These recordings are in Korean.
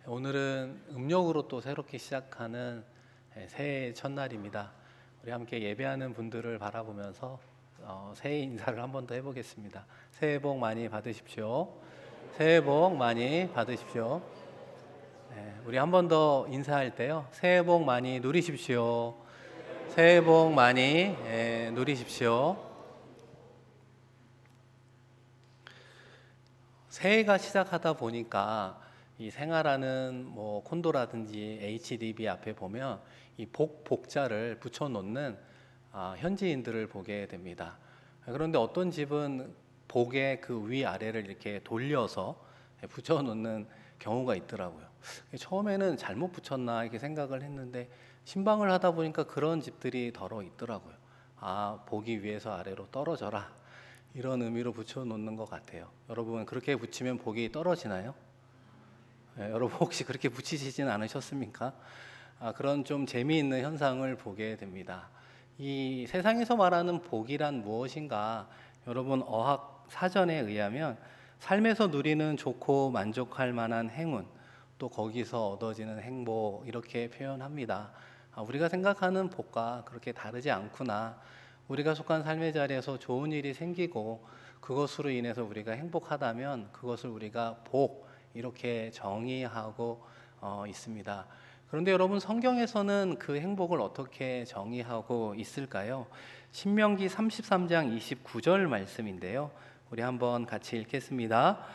오늘은 음력으로 또 새롭게 시작하는 새해 첫날입니다. 우리 함께 예배하는 분들을 바라보면서 새해 인사를 한 번 더 해보겠습니다. 새해 복 많이 받으십시오. 새해 복 많이 받으십시오. 우리 한 번 더 인사할 때요. 새해 복 많이 누리십시오. 새해 복 많이 누리십시오. 새해가 시작하다 보니까 이 생활하는 콘도라든지 HDB 앞에 보면 이 복자를 붙여놓는 현지인들을 보게 됩니다. 그런데 어떤 집은 복의 그 위아래를 이렇게 돌려서 붙여놓는 경우가 있더라고요. 처음에는 잘못 붙였나 이렇게 생각을 했는데 신방을 하다 보니까 그런 집들이 더러 있더라고요. 복이 위에서 아래로 떨어져라, 이런 의미로 붙여놓는 것 같아요. 여러분, 그렇게 붙이면 복이 떨어지나요? 여러분 혹시 그렇게 붙이시진 않으셨습니까? 그런 좀 재미있는 현상을 보게 됩니다. 이 세상에서 말하는 복이란 무엇인가? 여러분, 어학 사전에 의하면 삶에서 누리는 좋고 만족할 만한 행운, 또 거기서 얻어지는 행복, 이렇게 표현합니다. 우리가 생각하는 복과 그렇게 다르지 않구나. 우리가 속한 삶의 자리에서 좋은 일이 생기고 그것으로 인해서 우리가 행복하다면 그것을 우리가 복, 이렇게 정의하고 있습니다. 그런데 여러분, 성경에서는 그 행복을 어떻게 정의하고 있을까요? 신명기 33장 29절 말씀인데요. 우리 한번 같이 읽겠습니다.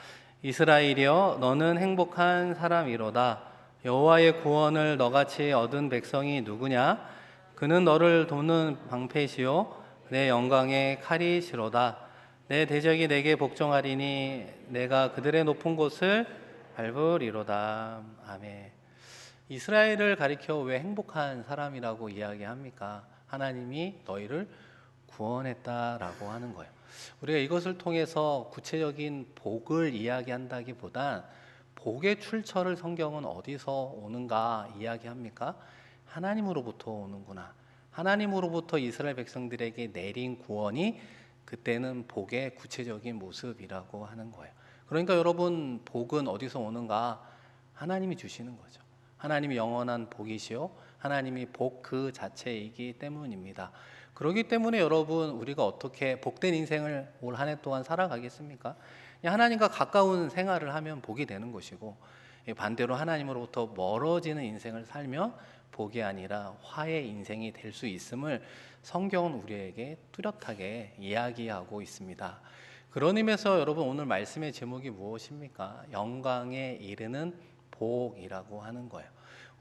이스라엘이여, 너는 행복한 사람이로다. 여호와의 구원을 너같이 얻은 백성이 누구냐? 그는 너를 돕는 방패시요 내 영광의 칼이시로다. 내 대적이 내게 복종하리니 내가 그들의 높은 곳을 밟으리로다. 아멘. 이스라엘을 가리켜 왜 행복한 사람이라고 이야기합니까? 하나님이 너희를 구원했다라고 하는 거예요. 우리가 이것을 통해서 구체적인 복을 이야기한다기보단 복의 출처를 성경은 어디서 오는가 이야기합니까? 하나님으로부터 오는구나. 하나님으로부터 이스라엘 백성들에게 내린 구원이 그때는 복의 구체적인 모습이라고 하는 거예요. 그러니까 여러분, 복은 어디서 오는가? 하나님이 주시는 거죠. 하나님이 영원한 복이시요 하나님이 복 그 자체이기 때문입니다. 그렇기 때문에 여러분, 우리가 어떻게 복된 인생을 올 한 해 동안 살아가겠습니까? 하나님과 가까운 생활을 하면 복이 되는 것이고, 반대로 하나님으로부터 멀어지는 인생을 살면 복이 아니라 화의 인생이 될 수 있음을 성경은 우리에게 뚜렷하게 이야기하고 있습니다. 그런 의미에서 여러분, 오늘 말씀의 제목이 무엇입니까? 영광에 이르는 복이라고 하는 거예요.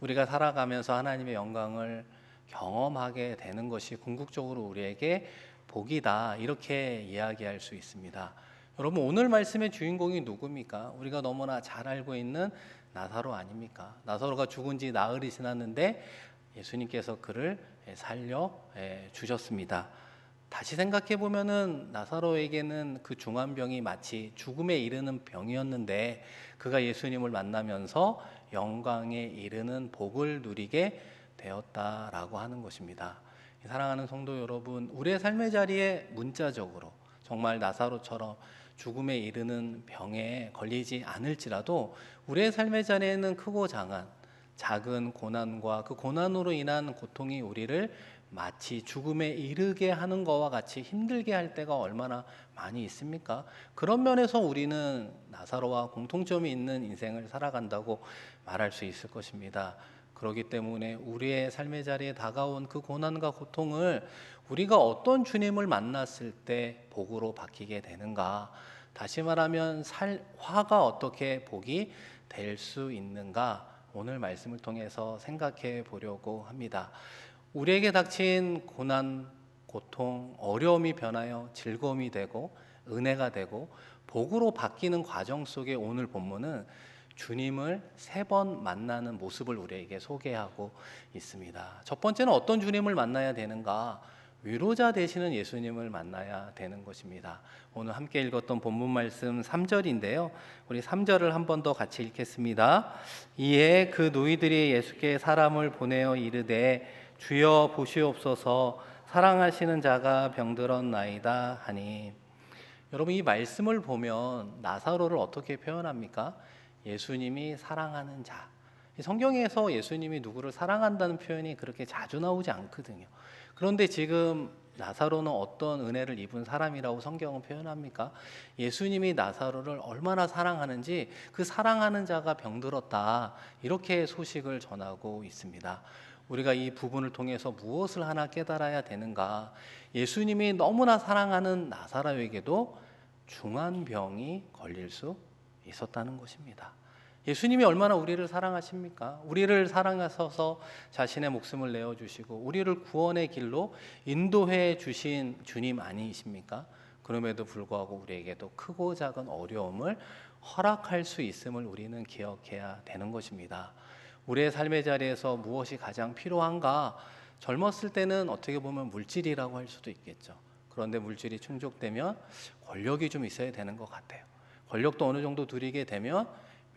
우리가 살아가면서 하나님의 영광을 경험하게 되는 것이 궁극적으로 우리에게 복이다, 이렇게 이야기할 수 있습니다. 여러분, 오늘 말씀의 주인공이 누굽니까? 우리가 너무나 잘 알고 있는 나사로 아닙니까? 나사로가 죽은 지 나흘이 지났는데 예수님께서 그를 살려 주셨습니다. 다시 생각해 보면은 나사로에게는 그 중환병이 마치 죽음에 이르는 병이었는데 그가 예수님을 만나면서 영광에 이르는 복을 누리게 되었다라고 하는 것입니다. 사랑하는 성도 여러분, 우리의 삶의 자리에 문자적으로 정말 나사로처럼 죽음에 이르는 병에 걸리지 않을지라도 우리의 삶의 자리에는 크고 작은 고난과 그 고난으로 인한 고통이 우리를 마치 죽음에 이르게 하는 것과 같이 힘들게 할 때가 얼마나 많이 있습니까? 그런 면에서 우리는 나사로와 공통점이 있는 인생을 살아간다고 말할 수 있을 것입니다. 그렇기 때문에 우리의 삶의 자리에 다가온 그 고난과 고통을 우리가 어떤 주님을 만났을 때 복으로 바뀌게 되는가? 다시 말하면 화가 어떻게 복이 될 수 있는가? 오늘 말씀을 통해서 생각해 보려고 합니다. 우리에게 닥친 고난, 고통, 어려움이 변하여 즐거움이 되고 은혜가 되고 복으로 바뀌는 과정 속에 오늘 본문은 주님을 3번 만나는 모습을 우리에게 소개하고 있습니다. 첫 번째는 어떤 주님을 만나야 되는가? 위로자 되시는 예수님을 만나야 되는 것입니다. 오늘 함께 읽었던 본문 말씀 3절인데요. 우리 3절을 한 번 더 같이 읽겠습니다. 이에 그 노이들이 예수께 사람을 보내어 이르되 주여 보시옵소서, 사랑하시는 자가 병들었나이다 하니. 여러분, 이 말씀을 보면 나사로를 어떻게 표현합니까? 예수님이 사랑하는 자, 이 성경에서 예수님이 누구를 사랑한다는 표현이 그렇게 자주 나오지 않거든요. 그런데 지금 나사로는 어떤 은혜를 입은 사람이라고 성경은 표현합니까? 예수님이 나사로를 얼마나 사랑하는지 그 사랑하는 자가 병들었다, 이렇게 소식을 전하고 있습니다. 우리가 이 부분을 통해서 무엇을 하나 깨달아야 되는가? 예수님이 너무나 사랑하는 나사로에게도 중한 병이 걸릴 수 있었다는 것입니다. 예수님이 얼마나 우리를 사랑하십니까? 우리를 사랑하셔서 자신의 목숨을 내어주시고 우리를 구원의 길로 인도해 주신 주님 아니십니까? 그럼에도 불구하고 우리에게도 크고 작은 어려움을 허락할 수 있음을 우리는 기억해야 되는 것입니다. 우리의 삶의 자리에서 무엇이 가장 필요한가? 젊었을 때는 어떻게 보면 물질이라고 할 수도 있겠죠. 그런데 물질이 충족되면 권력이 좀 있어야 되는 것 같아요. 권력도 어느 정도 누리게 되면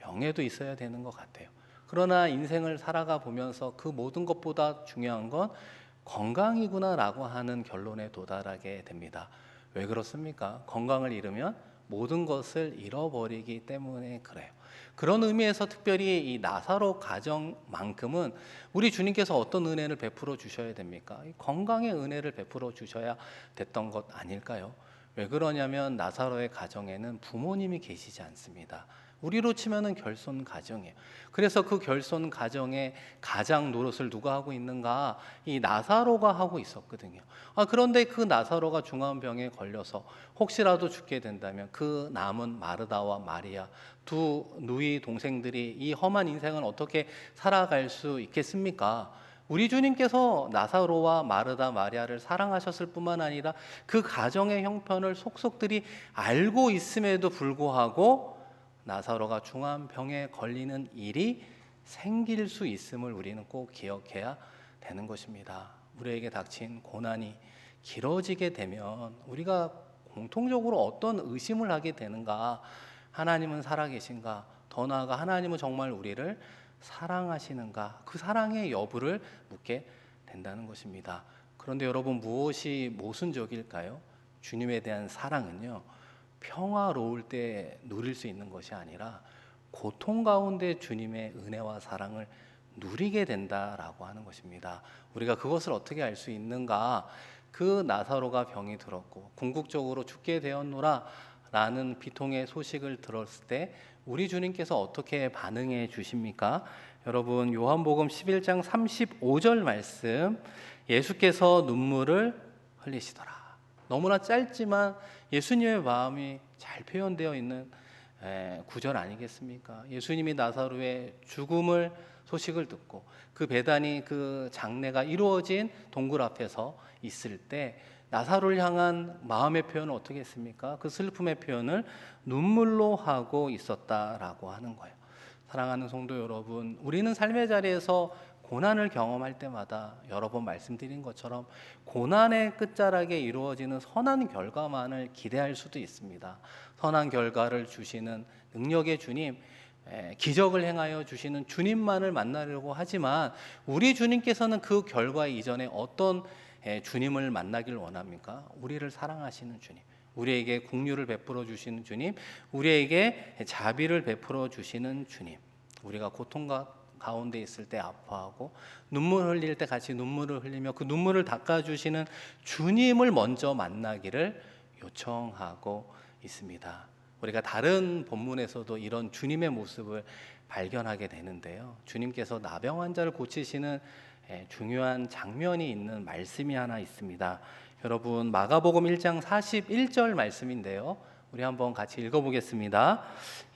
명예도 있어야 되는 것 같아요. 그러나 인생을 살아가 보면서 그 모든 것보다 중요한 건 건강이구나라고 하는 결론에 도달하게 됩니다. 왜 그렇습니까? 건강을 잃으면 모든 것을 잃어버리기 때문에 그래요. 그런 의미에서 특별히 이 나사로 가정만큼은 우리 주님께서 어떤 은혜를 베풀어 주셔야 됩니까? 건강의 은혜를 베풀어 주셔야 됐던 것 아닐까요? 왜 그러냐면 나사로의 가정에는 부모님이 계시지 않습니다. 우리로 치면은 결손 가정이에요. 그래서 그 결손 가정의 가장 노릇을 누가 하고 있는가? 이 나사로가 하고 있었거든요. 그런데 그 나사로가 중환병에 걸려서 혹시라도 죽게 된다면 그 남은 마르다와 마리아 두 누이 동생들이 이 험한 인생을 어떻게 살아갈 수 있겠습니까? 우리 주님께서 나사로와 마르다 마리아를 사랑하셨을 뿐만 아니라 그 가정의 형편을 속속들이 알고 있음에도 불구하고 나사로가 중환병에 걸리는 일이 생길 수 있음을 우리는 꼭 기억해야 되는 것입니다. 우리에게 닥친 고난이 길어지게 되면 우리가 공통적으로 어떤 의심을 하게 되는가? 하나님은 살아계신가? 더 나아가 하나님은 정말 우리를 사랑하시는가? 그 사랑의 여부를 묻게 된다는 것입니다. 그런데 여러분, 무엇이 모순적일까요? 주님에 대한 사랑은요, 평화로울 때 누릴 수 있는 것이 아니라 고통 가운데 주님의 은혜와 사랑을 누리게 된다라고 하는 것입니다. 우리가 그것을 어떻게 알 수 있는가? 그 나사로가 병이 들었고 궁극적으로 죽게 되었노라 라는 비통의 소식을 들었을 때 우리 주님께서 어떻게 반응해 주십니까? 여러분, 요한복음 11장 35절 말씀, 예수께서 눈물을 흘리시더라. 너무나 짧지만 예수님의 마음이 잘 표현되어 있는 구절 아니겠습니까? 예수님이 나사로의 죽음을 소식을 듣고 그 배단이 그 장례가 이루어진 동굴 앞에서 있을 때 나사로를 향한 마음의 표현은 어떻게 했습니까? 그 슬픔의 표현을 눈물로 하고 있었다라고 하는 거예요. 사랑하는 성도 여러분, 우리는 삶의 자리에서 고난을 경험할 때마다 여러 번 말씀드린 것처럼 고난의 끝자락에 이루어지는 선한 결과만을 기대할 수도 있습니다. 선한 결과를 주시는 능력의 주님, 기적을 행하여 주시는 주님만을 만나려고 하지만 우리 주님께서는 그 결과 이전에 어떤 주님을 만나길 원합니까? 우리를 사랑하시는 주님, 우리에게 긍휼을 베풀어 주시는 주님, 우리에게 자비를 베풀어 주시는 주님. 우리가 고통과 가운데 있을 때 아파하고 눈물 흘릴 때 같이 눈물을 흘리며 그 눈물을 닦아주시는 주님을 먼저 만나기를 요청하고 있습니다. 우리가 다른 본문에서도 이런 주님의 모습을 발견하게 되는데요. 주님께서 나병 환자를 고치시는 중요한 장면이 있는 말씀이 하나 있습니다. 여러분, 마가복음 1장 41절 말씀인데요. 우리 한번 같이 읽어보겠습니다.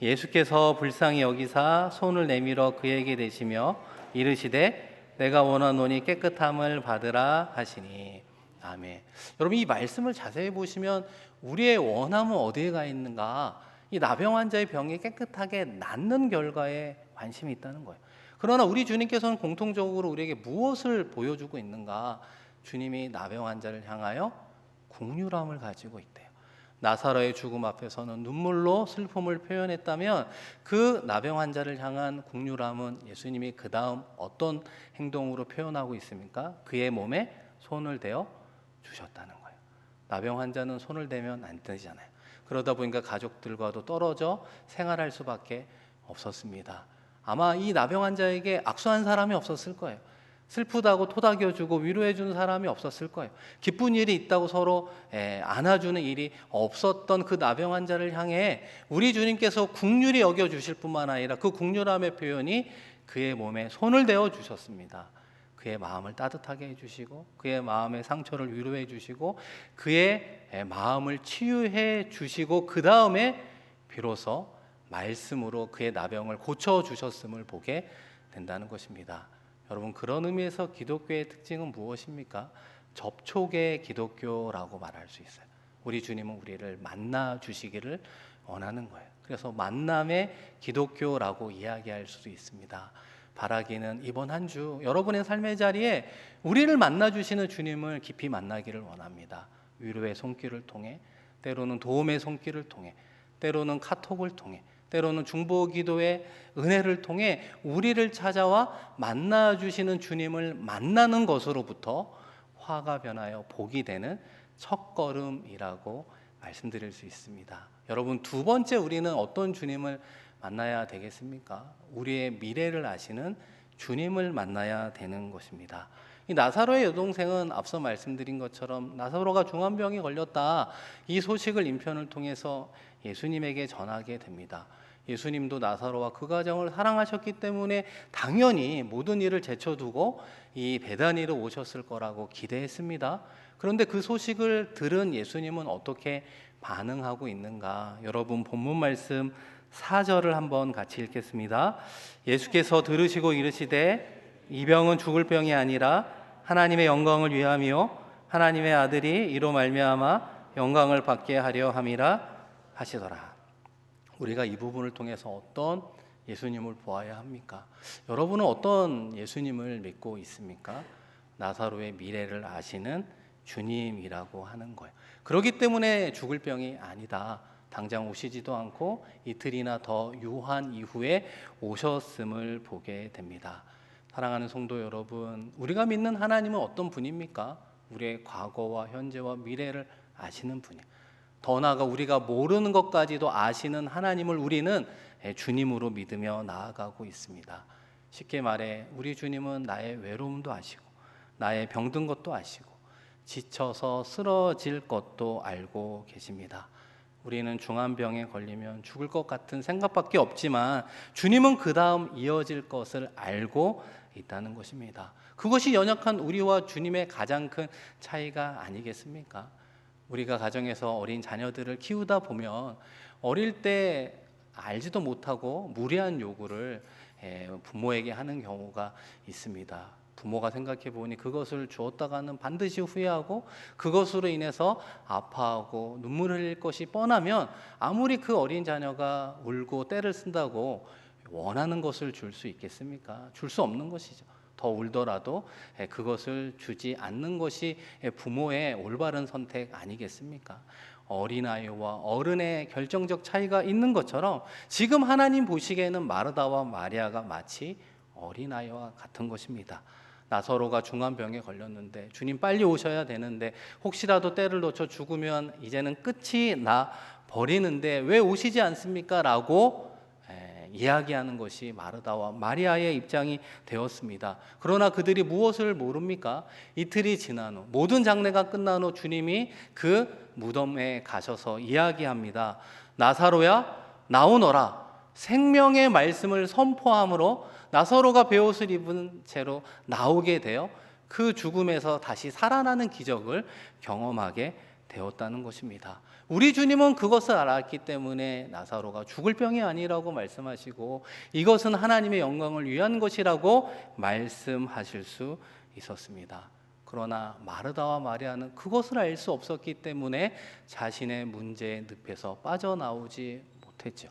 예수께서 불쌍히 여기사 손을 내밀어 그에게 대시며 이르시되 내가 원하노니 깨끗함을 받으라 하시니. 아멘. 여러분, 이 말씀을 자세히 보시면 우리의 원함은 어디에 가 있는가? 이 나병 환자의 병이 깨끗하게 낫는 결과에 관심이 있다는 거예요. 그러나 우리 주님께서는 공통적으로 우리에게 무엇을 보여주고 있는가? 주님이 나병 환자를 향하여 긍휼함을 가지고 있대요. 나사로의 죽음 앞에서는 눈물로 슬픔을 표현했다면 그 나병 환자를 향한 긍휼함은 예수님이 그 다음 어떤 행동으로 표현하고 있습니까? 그의 몸에 손을 대어 주셨다는 거예요. 나병 환자는 손을 대면 안 되잖아요. 그러다 보니까 가족들과도 떨어져 생활할 수밖에 없었습니다. 아마 이 나병 환자에게 악수한 사람이 없었을 거예요. 슬프다고 토닥여주고 위로해주는 사람이 없었을 거예요. 기쁜 일이 있다고 서로 안아주는 일이 없었던 그 나병 환자를 향해 우리 주님께서 긍휼히 여겨주실 뿐만 아니라 그 긍휼함의 표현이 그의 몸에 손을 대어 주셨습니다. 그의 마음을 따뜻하게 해주시고 그의 마음의 상처를 위로해 주시고 그의 마음을 치유해 주시고 그 다음에 비로소 말씀으로 그의 나병을 고쳐주셨음을 보게 된다는 것입니다. 여러분, 그런 의미에서 기독교의 특징은 무엇입니까? 접촉의 기독교라고 말할 수 있어요. 우리 주님은 우리를 만나 주시기를 원하는 거예요. 그래서 만남의 기독교라고 이야기할 수도 있습니다. 바라기는 이번 한 주 여러분의 삶의 자리에 우리를 만나 주시는 주님을 깊이 만나기를 원합니다. 위로의 손길을 통해, 때로는 도움의 손길을 통해, 때로는 카톡을 통해, 때로는 중보기도의 은혜를 통해 우리를 찾아와 만나 주시는 주님을 만나는 것으로부터 화가 변하여 복이 되는 첫걸음이라고 말씀드릴 수 있습니다. 여러분, 두 번째 우리는 어떤 주님을 만나야 되겠습니까? 우리의 미래를 아시는 주님을 만나야 되는 것입니다. 이 나사로의 여동생은 앞서 말씀드린 것처럼 나사로가 중환병에 걸렸다, 이 소식을 인편을 통해서 예수님에게 전하게 됩니다. 예수님도 나사로와 그 가정을 사랑하셨기 때문에 당연히 모든 일을 제쳐두고 이 베다니로 오셨을 거라고 기대했습니다. 그런데 그 소식을 들은 예수님은 어떻게 반응하고 있는가? 여러분, 본문 말씀 4절을 한번 같이 읽겠습니다. 예수께서 들으시고 이르시되 이 병은 죽을 병이 아니라 하나님의 영광을 위함이요 하나님의 아들이 이로 말미암아 영광을 받게 하려 함이라 하시더라. 우리가 이 부분을 통해서 어떤 예수님을 보아야 합니까? 여러분은 어떤 예수님을 믿고 있습니까? 나사로의 미래를 아시는 주님이라고 하는 거예요. 그렇기 때문에 죽을 병이 아니다, 당장 오시지도 않고 이틀이나 더 유한 이후에 오셨음을 보게 됩니다. 사랑하는 성도 여러분, 우리가 믿는 하나님은 어떤 분입니까? 우리의 과거와 현재와 미래를 아시는 분이에요. 더 나아가 우리가 모르는 것까지도 아시는 하나님을 우리는 주님으로 믿으며 나아가고 있습니다. 쉽게 말해 우리 주님은 나의 외로움도 아시고 나의 병든 것도 아시고 지쳐서 쓰러질 것도 알고 계십니다. 우리는 중환병에 걸리면 죽을 것 같은 생각밖에 없지만 주님은 그 다음 이어질 것을 알고 있다는 것입니다. 그것이 연약한 우리와 주님의 가장 큰 차이가 아니겠습니까? 우리가 가정에서 어린 자녀들을 키우다 보면 어릴 때 알지도 못하고 무리한 요구를 부모에게 하는 경우가 있습니다. 부모가 생각해 보니 그것을 주었다가는 반드시 후회하고 그것으로 인해서 아파하고 눈물 흘릴 것이 뻔하면 아무리 그 어린 자녀가 울고 떼를 쓴다고 원하는 것을 줄 수 있겠습니까? 줄 수 없는 것이죠. 더 울더라도 그것을 주지 않는 것이 부모의 올바른 선택 아니겠습니까? 어린아이와 어른의 결정적 차이가 있는 것처럼 지금 하나님 보시기에는 마르다와 마리아가 마치 어린아이와 같은 것입니다. 나사로가 중환병에 걸렸는데 주님 빨리 오셔야 되는데 혹시라도 때를 놓쳐 죽으면 이제는 끝이 나 버리는데 왜 오시지 않습니까? 라고 이야기하는 것이 마르다와 마리아의 입장이 되었습니다. 그러나 그들이 무엇을 모릅니까? 이틀이 지난 후 모든 장례가 끝난 후 주님이 그 무덤에 가셔서 이야기합니다. 나사로야 나오너라. 생명의 말씀을 선포함으로 나사로가 베옷을 입은 채로 나오게 되어 그 죽음에서 다시 살아나는 기적을 경험하게 되었다는 것입니다. 우리 주님은 그것을 알았기 때문에 나사로가 죽을 병이 아니라고 말씀하시고 이것은 하나님의 영광을 위한 것이라고 말씀하실 수 있었습니다. 그러나 마르다와 마리아는 그것을 알 수 없었기 때문에 자신의 문제의 늪에서 빠져나오지 못했죠.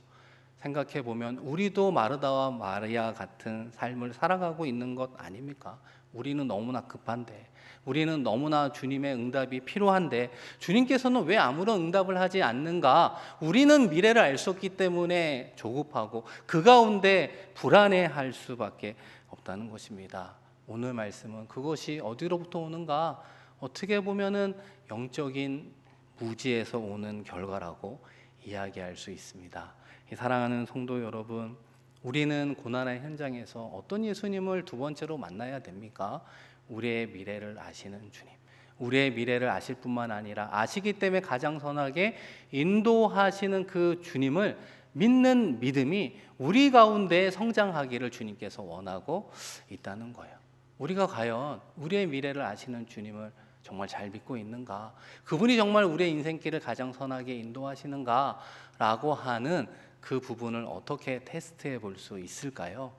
생각해 보면 우리도 마르다와 마리아 같은 삶을 살아가고 있는 것 아닙니까? 우리는 너무나 급한데, 우리는 너무나 주님의 응답이 필요한데 주님께서는 왜 아무런 응답을 하지 않는가? 우리는 미래를 알 수 없기 때문에 조급하고 그 가운데 불안해할 수밖에 없다는 것입니다. 오늘 말씀은 그것이 어디로부터 오는가? 어떻게 보면은 영적인 무지에서 오는 결과라고 이야기할 수 있습니다. 사랑하는 성도 여러분, 우리는 고난의 현장에서 어떤 예수님을 두 번째로 만나야 됩니까? 우리의 미래를 아시는 주님. 우리의 미래를 아실 뿐만 아니라 아시기 때문에 가장 선하게 인도하시는 그 주님을 믿는 믿음이 우리 가운데 성장하기를 주님께서 원하고 있다는 거예요. 우리가 과연 우리의 미래를 아시는 주님을 정말 잘 믿고 있는가? 그분이 정말 우리의 인생길을 가장 선하게 인도하시는가? 라고 하는 그 부분을 어떻게 테스트해 볼 수 있을까요?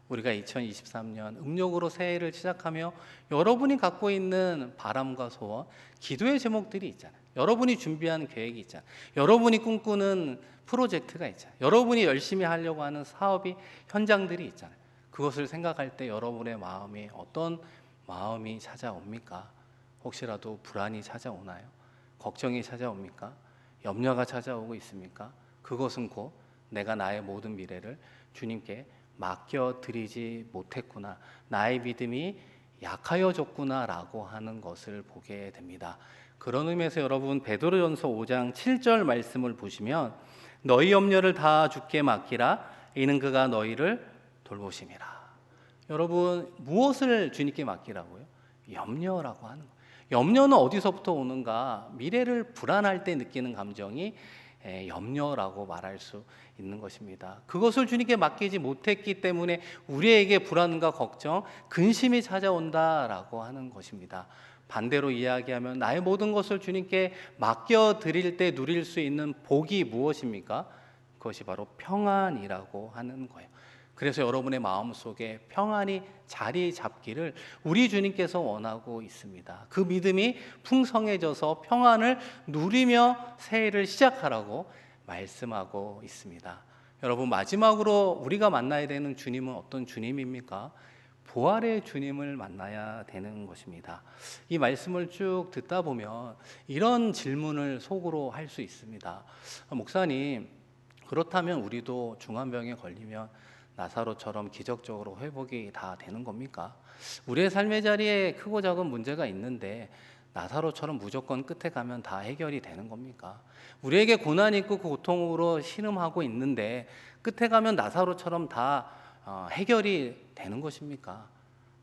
우리가 2023년 음력으로 새해를 시작하며 여러분이 갖고 있는 바람과 소원, 기도의 제목들이 있잖아요. 여러분이 준비한 계획이 있잖아요. 여러분이 꿈꾸는 프로젝트가 있잖아요. 여러분이 열심히 하려고 하는 사업이, 현장들이 있잖아요. 그것을 생각할 때 여러분의 마음이 어떤 마음이 찾아옵니까? 혹시라도 불안이 찾아오나요? 걱정이 찾아옵니까? 염려가 찾아오고 있습니까? 그것은 곧 내가 나의 모든 미래를 주님께 맡겨드리지 못했구나, 나의 믿음이 약하여졌구나 라고 하는 것을 보게 됩니다. 그런 의미에서 여러분 베드로전서 5장 7절 말씀을 보시면 너희 염려를 다 주께 맡기라 이는 그가 너희를 돌보심이라. 여러분 무엇을 주님께 맡기라고요? 염려라고 하는 거예요. 염려는 어디서부터 오는가? 미래를 불안할 때 느끼는 감정이 염려라고 말할 수 있는 것입니다. 그것을 주님께 맡기지 못했기 때문에 우리에게 불안과 걱정, 근심이 찾아온다라고 하는 것입니다. 반대로 이야기하면 나의 모든 것을 주님께 맡겨드릴 때 누릴 수 있는 복이 무엇입니까? 그것이 바로 평안이라고 하는 거예요. 그래서 여러분의 마음속에 평안이 자리 잡기를 우리 주님께서 원하고 있습니다. 그 믿음이 풍성해져서 평안을 누리며 새해를 시작하라고 말씀하고 있습니다. 여러분 마지막으로 우리가 만나야 되는 주님은 어떤 주님입니까? 부활의 주님을 만나야 되는 것입니다. 이 말씀을 쭉 듣다 보면 이런 질문을 속으로 할 수 있습니다. 목사님, 그렇다면 우리도 중환병에 걸리면 나사로처럼 기적적으로 회복이 다 되는 겁니까? 우리의 삶의 자리에 크고 작은 문제가 있는데 나사로처럼 무조건 끝에 가면 다 해결이 되는 겁니까? 우리에게 고난이 있고 그 고통으로 신음하고 있는데 끝에 가면 나사로처럼 다 해결이 되는 것입니까?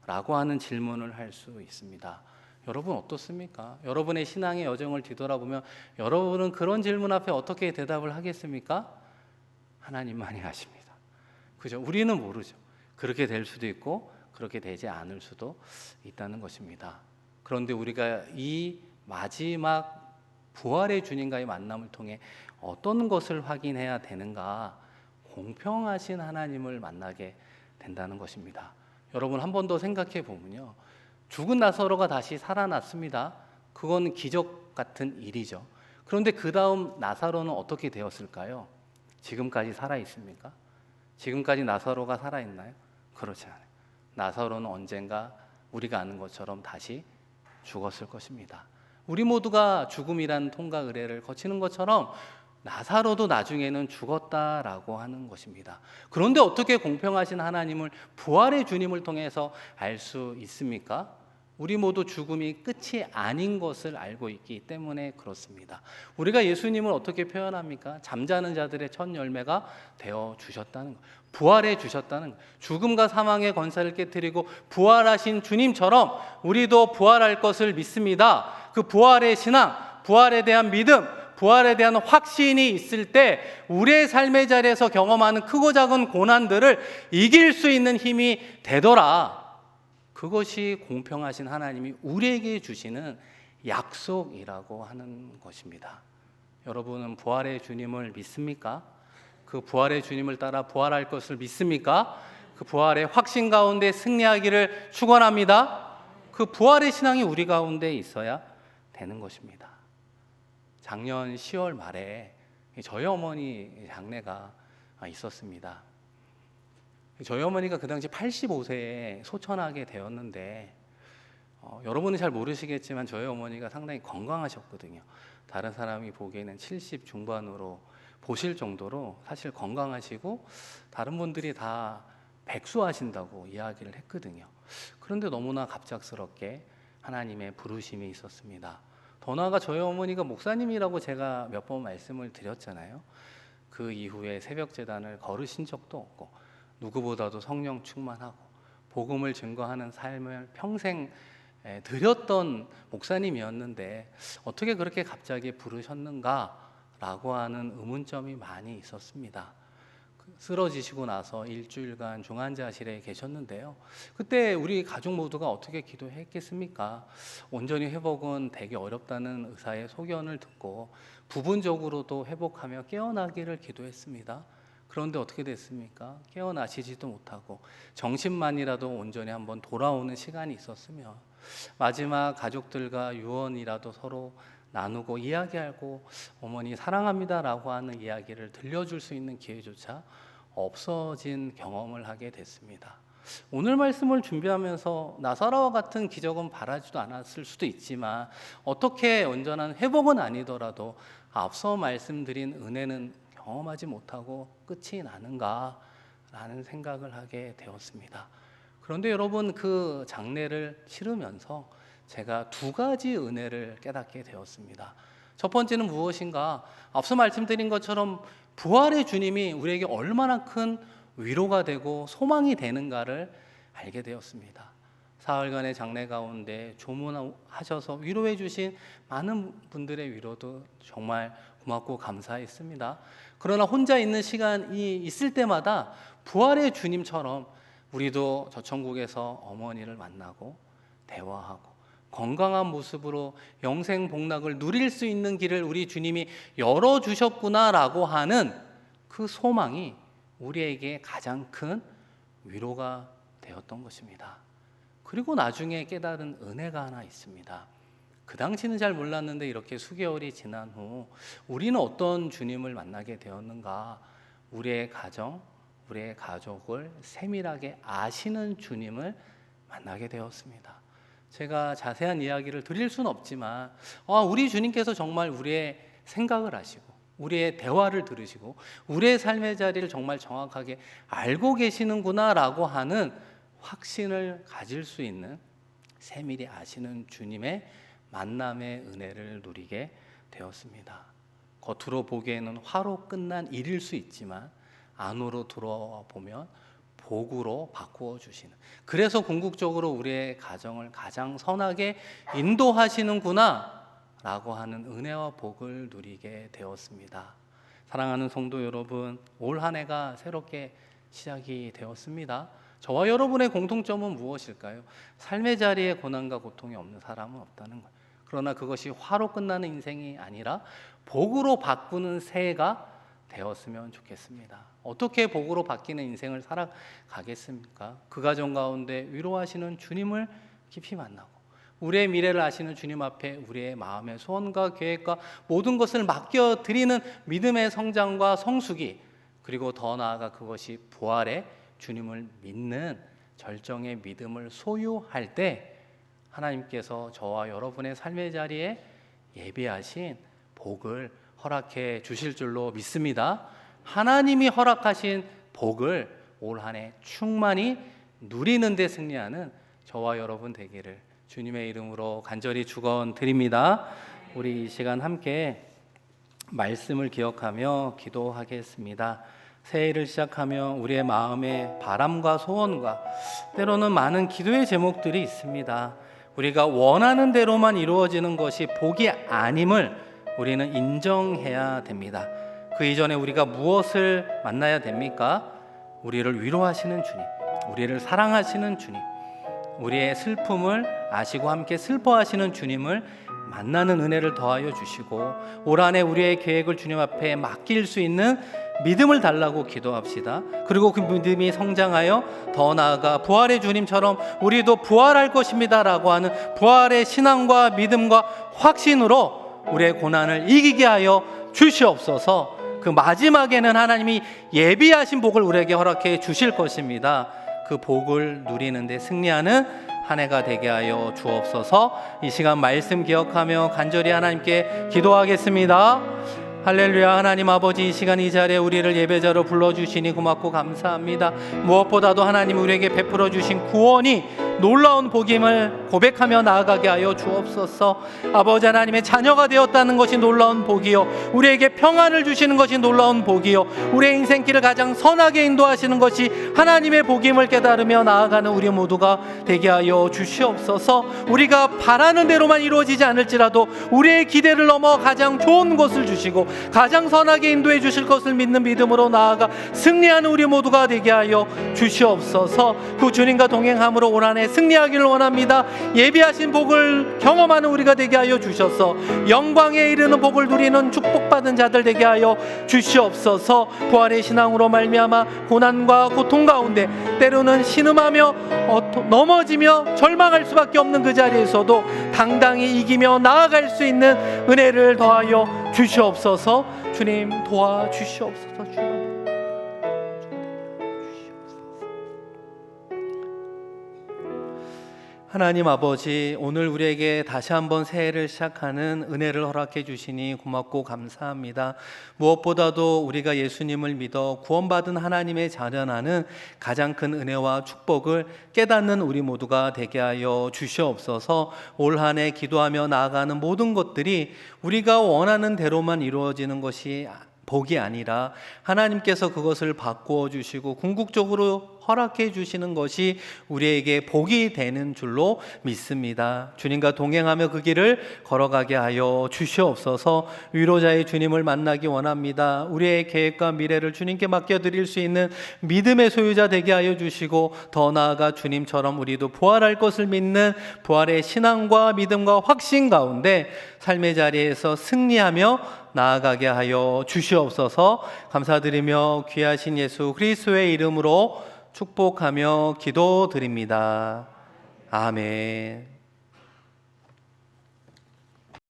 라고 하는 질문을 할 수 있습니다. 여러분 어떻습니까? 여러분의 신앙의 여정을 뒤돌아보면 여러분은 그런 질문 앞에 어떻게 대답을 하겠습니까? 하나님만이 아십니다. 그죠? 우리는 모르죠. 그렇게 될 수도 있고 그렇게 되지 않을 수도 있다는 것입니다. 그런데 우리가 이 마지막 부활의 주님과의 만남을 통해 어떤 것을 확인해야 되는가? 공평하신 하나님을 만나게 된다는 것입니다. 여러분 한 번 더 생각해 보면요, 죽은 나사로가 다시 살아났습니다. 그건 기적 같은 일이죠. 그런데 그 다음 나사로는 어떻게 되었을까요? 지금까지 살아 있습니까? 지금까지 나사로가 살아있나요? 그렇지 않아요. 나사로는 언젠가 우리가 아는 것처럼 다시 죽었을 것입니다. 우리 모두가 죽음이란 통과 의례를 거치는 것처럼 나사로도 나중에는 죽었다라고 하는 것입니다. 그런데 어떻게 공평하신 하나님을, 부활의 주님을 통해서 알 수 있습니까? 우리 모두 죽음이 끝이 아닌 것을 알고 있기 때문에 그렇습니다. 우리가 예수님을 어떻게 표현합니까? 잠자는 자들의 첫 열매가 되어 주셨다는 것, 부활해 주셨다는 것, 죽음과 사망의 권세를 깨뜨리고 부활하신 주님처럼 우리도 부활할 것을 믿습니다. 그 부활의 신앙, 부활에 대한 믿음, 부활에 대한 확신이 있을 때 우리의 삶의 자리에서 경험하는 크고 작은 고난들을 이길 수 있는 힘이 되더라. 그것이 공평하신 하나님이 우리에게 주시는 약속이라고 하는 것입니다. 여러분은 부활의 주님을 믿습니까? 그 부활의 주님을 따라 부활할 것을 믿습니까? 그 부활의 확신 가운데 승리하기를 축원합니다. 그 부활의 신앙이 우리 가운데 있어야 되는 것입니다. 작년 10월 말에 저희 어머니 장례가 있었습니다. 저희 어머니가 그 당시 85세에 소천하게 되었는데 여러분은 잘 모르시겠지만 저희 어머니가 상당히 건강하셨거든요. 다른 사람이 보기에는 70 중반으로 보실 정도로 사실 건강하시고 다른 분들이 다 백수하신다고 이야기를 했거든요. 그런데 너무나 갑작스럽게 하나님의 부르심이 있었습니다. 더 나아가 저희 어머니가 목사님이라고 제가 몇 번 말씀을 드렸잖아요. 그 이후에 새벽 제단을 걸으신 적도 없고 누구보다도 성령 충만하고 복음을 증거하는 삶을 평생 드렸던 목사님이었는데 어떻게 그렇게 갑자기 부르셨는가라고 하는 의문점이 많이 있었습니다. 쓰러지시고 나서 일주일간 중환자실에 계셨는데요. 그때 우리 가족 모두가 어떻게 기도했겠습니까? 온전히 회복은 되게 어렵다는 의사의 소견을 듣고 부분적으로도 회복하며 깨어나기를 기도했습니다. 그런데 어떻게 됐습니까? 깨어나시지도 못하고 정신만이라도 온전히 한번 돌아오는 시간이 있었으면 마지막 가족들과 유언이라도 서로 나누고 이야기하고 어머니 사랑합니다라고 하는 이야기를 들려줄 수 있는 기회조차 없어진 경험을 하게 됐습니다. 오늘 말씀을 준비하면서 나사로와 같은 기적은 바라지도 않았을 수도 있지만 어떻게 온전한 회복은 아니더라도 앞서 말씀드린 은혜는 경험하지 못하고 끝이 나는가라는 생각을 하게 되었습니다. 그런데 여러분, 그 장례를 치르면서 제가 두 가지 은혜를 깨닫게 되었습니다. 첫 번째는 무엇인가? 앞서 말씀드린 것처럼 부활의 주님이 우리에게 얼마나 큰 위로가 되고 소망이 되는가를 알게 되었습니다. 사흘간의 장례 가운데 조문하셔서 위로해 주신 많은 분들의 위로도 정말 고맙고 감사했습니다. 그러나 혼자 있는 시간이 있을 때마다 부활의 주님처럼 우리도 저 천국에서 어머니를 만나고 대화하고 건강한 모습으로 영생 복락을 누릴 수 있는 길을 우리 주님이 열어주셨구나라고 하는 그 소망이 우리에게 가장 큰 위로가 되었던 것입니다. 그리고 나중에 깨달은 은혜가 하나 있습니다. 그 당시는 잘 몰랐는데 이렇게 수개월이 지난 후 우리는 어떤 주님을 만나게 되었는가? 우리의 가정, 우리의 가족을 세밀하게 아시는 주님을 만나게 되었습니다. 제가 자세한 이야기를 드릴 수는 없지만 우리 주님께서 정말 우리의 생각을 아시고 우리의 대화를 들으시고 우리의 삶의 자리를 정말 정확하게 알고 계시는구나라고 하는 확신을 가질 수 있는 세밀히 아시는 주님의 만남의 은혜를 누리게 되었습니다. 겉으로 보기에는 화로 끝난 일일 수 있지만 안으로 들어와 보면 복으로 바꾸어 주시는, 그래서 궁극적으로 우리의 가정을 가장 선하게 인도하시는구나 라고 하는 은혜와 복을 누리게 되었습니다. 사랑하는 성도 여러분, 올 한 해가 새롭게 시작이 되었습니다. 저와 여러분의 공통점은 무엇일까요? 삶의 자리에 고난과 고통이 없는 사람은 없다는 거예요. 그러나 그것이 화로 끝나는 인생이 아니라 복으로 바꾸는 새해가 되었으면 좋겠습니다. 어떻게 복으로 바뀌는 인생을 살아가겠습니까? 그 가정 가운데 위로하시는 주님을 깊이 만나고 우리의 미래를 아시는 주님 앞에 우리의 마음의 소원과 계획과 모든 것을 맡겨드리는 믿음의 성장과 성숙이, 그리고 더 나아가 그것이 부활의 주님을 믿는 절정의 믿음을 소유할 때 하나님께서 저와 여러분의 삶의 자리에 예비하신 복을 허락해 주실 줄로 믿습니다. 하나님이 허락하신 복을 올 한 해 충만히 누리는 데 승리하는 저와 여러분 되기를 주님의 이름으로 간절히 축원드립니다. 우리 이 시간 함께 말씀을 기억하며 기도하겠습니다. 새해를 시작하며 우리의 마음의 바람과 소원과 때로는 많은 기도의 제목들이 있습니다. 우리가 원하는 대로만 이루어지는 것이 복이 아님을 우리는 인정해야 됩니다. 그 이전에 우리가 무엇을 만나야 됩니까? 우리를 위로하시는 주님, 우리를 사랑하시는 주님, 우리의 슬픔을 아시고 함께 슬퍼하시는 주님을 만나는 은혜를 더하여 주시고 올 한 해 우리의 계획을 주님 앞에 맡길 수 있는 믿음을 달라고 기도합시다. 그리고 그 믿음이 성장하여 더 나아가 부활의 주님처럼 우리도 부활할 것입니다 라고 하는 부활의 신앙과 믿음과 확신으로 우리의 고난을 이기게 하여 주시옵소서. 그 마지막에는 하나님이 예비하신 복을 우리에게 허락해 주실 것입니다. 그 복을 누리는 데 승리하는 한 해가 되게 하여 주옵소서. 이 시간 말씀 기억하며 간절히 하나님께 기도하겠습니다. 할렐루야. 하나님 아버지, 이 시간 이 자리에 우리를 예배자로 불러주시니 고맙고 감사합니다. 무엇보다도 하나님 우리에게 베풀어 주신 구원이 놀라운 복임을 고백하며 나아가게 하여 주옵소서. 아버지 하나님의 자녀가 되었다는 것이 놀라운 복이요, 우리에게 평안을 주시는 것이 놀라운 복이요, 우리의 인생길을 가장 선하게 인도하시는 것이 하나님의 복임을 깨달으며 나아가는 우리 모두가 되게 하여 주시옵소서. 우리가 바라는 대로만 이루어지지 않을지라도 우리의 기대를 넘어 가장 좋은 것을 주시고 가장 선하게 인도해 주실 것을 믿는 믿음으로 나아가 승리하는 우리 모두가 되게 하여 주시옵소서. 그 주님과 동행함으로 올 한 해 승리하기를 원합니다. 예비하신 복을 경험하는 우리가 되게 하여 주셔서 영광에 이르는 복을 누리는 축복받은 자들 되게 하여 주시옵소서. 부활의 신앙으로 말미암아 고난과 고통 가운데 때로는 신음하며 넘어지며 절망할 수밖에 없는 그 자리에서도 당당히 이기며 나아갈 수 있는 은혜를 더하여 주시옵소서. 주님 도와주시옵소서. 주님 하나님 아버지, 오늘 우리에게 다시 한번 새해를 시작하는 은혜를 허락해 주시니 고맙고 감사합니다. 무엇보다도 우리가 예수님을 믿어 구원받은 하나님의 자녀라는 가장 큰 은혜와 축복을 깨닫는 우리 모두가 되게 하여 주시옵소서. 올 한 해 기도하며 나아가는 모든 것들이 우리가 원하는 대로만 이루어지는 것이 복이 아니라 하나님께서 그것을 바꾸어 주시고 궁극적으로 허락해 주시는 것이 우리에게 복이 되는 줄로 믿습니다. 주님과 동행하며 그 길을 걸어가게 하여 주시옵소서. 위로자의 주님을 만나기 원합니다. 우리의 계획과 미래를 주님께 맡겨드릴 수 있는 믿음의 소유자 되게 하여 주시고 더 나아가 주님처럼 우리도 부활할 것을 믿는 부활의 신앙과 믿음과 확신 가운데 삶의 자리에서 승리하며 나아가게 하여 주시옵소서. 감사드리며 귀하신 예수 그리스도의 이름으로 축복하며 기도드립니다. 아멘.